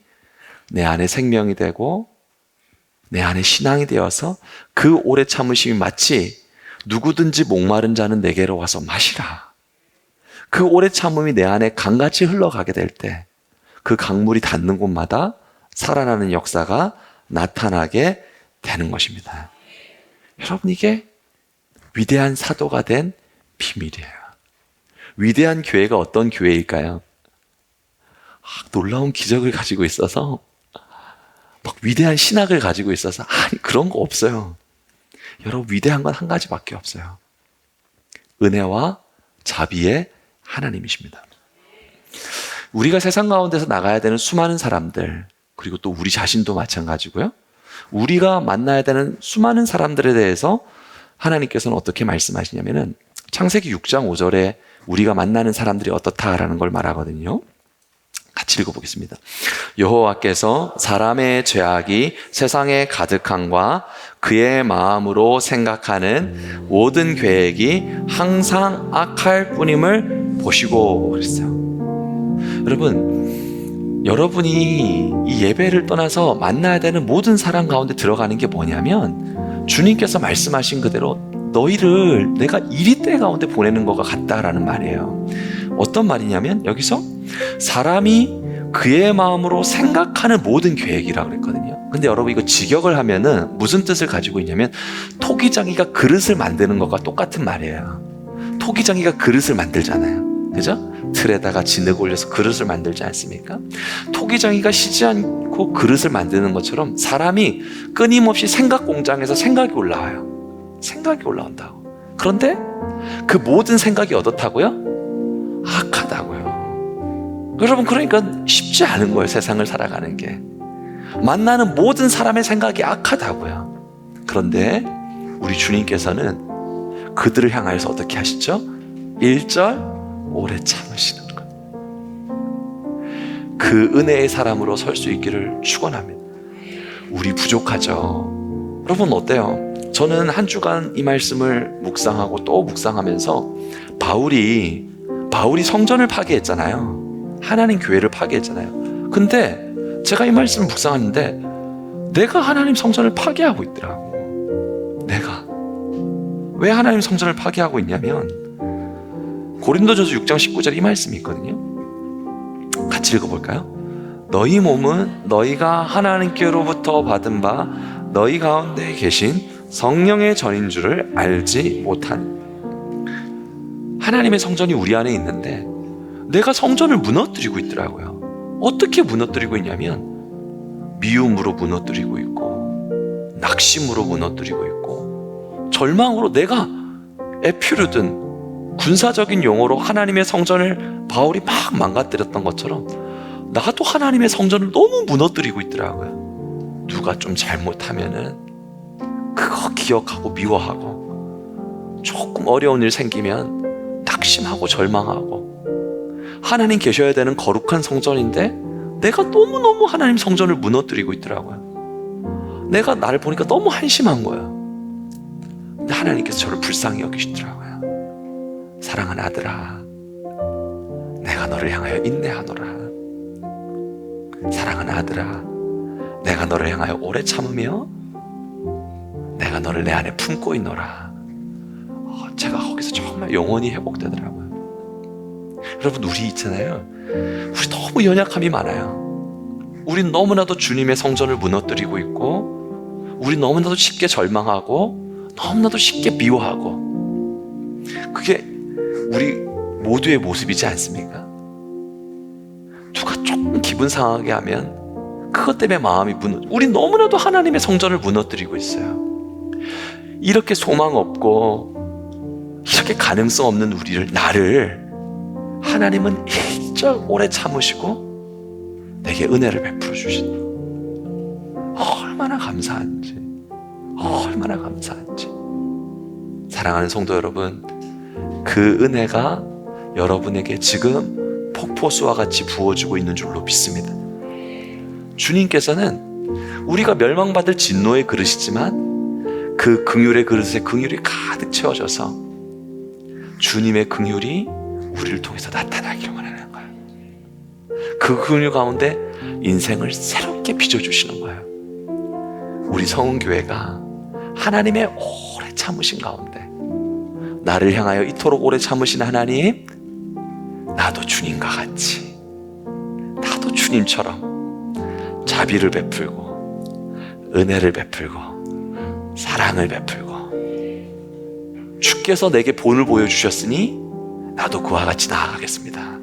내 안에 생명이 되고 내 안에 신앙이 되어서 그 오래 참으심이 마치 누구든지 목마른 자는 내게로 와서 마시라. 그 오래 참음이 내 안에 강같이 흘러가게 될 때 그 강물이 닿는 곳마다 살아나는 역사가 나타나게 되는 것입니다. 여러분, 이게 위대한 사도가 된 비밀이에요. 위대한 교회가 어떤 교회일까요? 놀라운 기적을 가지고 있어서 막 위대한 신학을 가지고 있어서 아니 그런 거 없어요. 여러분, 위대한 건 한 가지밖에 없어요. 은혜와 자비의 하나님이십니다. 우리가 세상 가운데서 나가야 되는 수많은 사람들, 그리고 또 우리 자신도 마찬가지고요. 우리가 만나야 되는 수많은 사람들에 대해서 하나님께서는 어떻게 말씀하시냐면은 창세기 6장 5절에 우리가 만나는 사람들이 어떻다라는 걸 말하거든요. 같이 읽어보겠습니다. 여호와께서 사람의 죄악이 세상에 가득함과 그의 마음으로 생각하는 모든 계획이 항상 악할 뿐임을 보시고 그랬어요. 여러분이 이 예배를 떠나서 만나야 되는 모든 사람 가운데 들어가는 게 뭐냐면 주님께서 말씀하신 그대로 너희를 내가 이리 때 가운데 보내는 것과 같다라는 말이에요. 어떤 말이냐면 여기서 사람이 그의 마음으로 생각하는 모든 계획이라고 그랬거든요. 근데 여러분 이거 직역을 하면은 무슨 뜻을 가지고 있냐면 토기장이가 그릇을 만드는 것과 똑같은 말이에요. 토기장이가 그릇을 만들잖아요. 그죠? 틀에다가 진흙 올려서 그릇을 만들지 않습니까? 토기장이가 쉬지 않고 그릇을 만드는 것처럼 사람이 끊임없이 생각 공장에서 생각이 올라와요. 생각이 올라온다고. 그런데 그 모든 생각이 어떻다고요? 악하다고요. 여러분, 그러니까 쉽지 않은 거예요. 세상을 살아가는 게. 만나는 모든 사람의 생각이 악하다고요. 그런데 우리 주님께서는 그들을 향하여서 어떻게 하시죠? 1절 오래 참으시는 것. 그 은혜의 사람으로 설 수 있기를 축원합니다. 우리 부족하죠. 여러분 어때요? 저는 한 주간 이 말씀을 묵상하고 또 묵상하면서 바울이 성전을 파괴했잖아요. 하나님 교회를 파괴했잖아요. 근데 제가 이 말씀을 묵상하는데 내가 하나님 성전을 파괴하고 있더라고. 내가 왜 하나님 성전을 파괴하고 있냐면 고린도전서 6장 19절에 이 말씀이 있거든요. 같이 읽어볼까요? 너희 몸은 너희가 하나님께로부터 받은 바 너희 가운데 계신 성령의 전인 줄을 알지 못하니. 하나님의 성전이 우리 안에 있는데 내가 성전을 무너뜨리고 있더라고요. 어떻게 무너뜨리고 있냐면 미움으로 무너뜨리고 있고 낙심으로 무너뜨리고 있고 절망으로. 내가 에피르든 군사적인 용어로 하나님의 성전을 바울이 막 망가뜨렸던 것처럼 나도 하나님의 성전을 너무 무너뜨리고 있더라고요. 누가 좀 잘못하면은 그거 기억하고 미워하고, 조금 어려운 일 생기면 낙심하고 절망하고. 하나님 계셔야 되는 거룩한 성전인데 내가 너무너무 하나님 성전을 무너뜨리고 있더라고요. 내가 나를 보니까 너무 한심한 거예요. 근데 하나님께서 저를 불쌍히 여기시더라고요. 사랑하는 아들아, 내가 너를 향하여 인내하노라. 사랑하는 아들아, 내가 너를 향하여 오래 참으며 내가 너를 내 안에 품고 있노라. 제가 거기서 정말 영원히 회복되더라고요. 여러분, 우리 있잖아요. 우리 너무 연약함이 많아요. 우린 너무나도 주님의 성전을 무너뜨리고 있고, 우리 너무나도 쉽게 절망하고, 너무나도 쉽게 미워하고. 그게 우리 모두의 모습이지 않습니까? 누가 조금 기분 상하게 하면 그것 때문에 마음이 우리 너무나도 하나님의 성전을 무너뜨리고 있어요. 이렇게 소망 없고 이렇게 가능성 없는 나를 하나님은 1절 오래 참으시고 내게 은혜를 베풀어 주신다. 얼마나 감사한지, 얼마나 감사한지. 사랑하는 성도 여러분, 그 은혜가 여러분에게 지금 폭포수와 같이 부어지고 있는 줄로 믿습니다. 주님께서는 우리가 멸망받을 진노의 그릇이지만 그 긍휼의 그릇에 긍휼이 가득 채워져서 주님의 긍휼이 우리를 통해서 나타나기를 원하는 거예요. 그 긍휼 가운데 인생을 새롭게 빚어주시는 거예요. 우리 성은교회가 하나님의 오래 참으신 가운데 나를 향하여 이토록 오래 참으신 하나님, 나도 주님과 같이, 나도 주님처럼 자비를 베풀고 은혜를 베풀고 사랑을 베풀고, 주께서 내게 본을 보여주셨으니 나도 그와 같이 나아가겠습니다.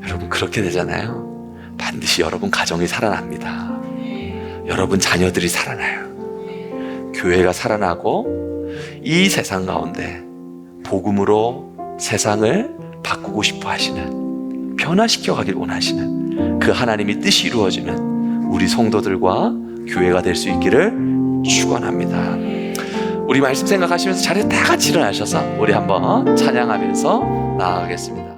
여러분, 그렇게 되잖아요. 반드시 여러분 가정이 살아납니다. 여러분 자녀들이 살아나요. 교회가 살아나고 이 세상 가운데 복음으로 세상을 바꾸고 싶어 하시는, 변화시켜 가길 원하시는 그 하나님의 뜻이 이루어지는 우리 성도들과 교회가 될 수 있기를 축원합니다. 우리 말씀 생각하시면서 자리에 다 같이 일어나셔서 우리 한번 찬양하면서 나아가겠습니다.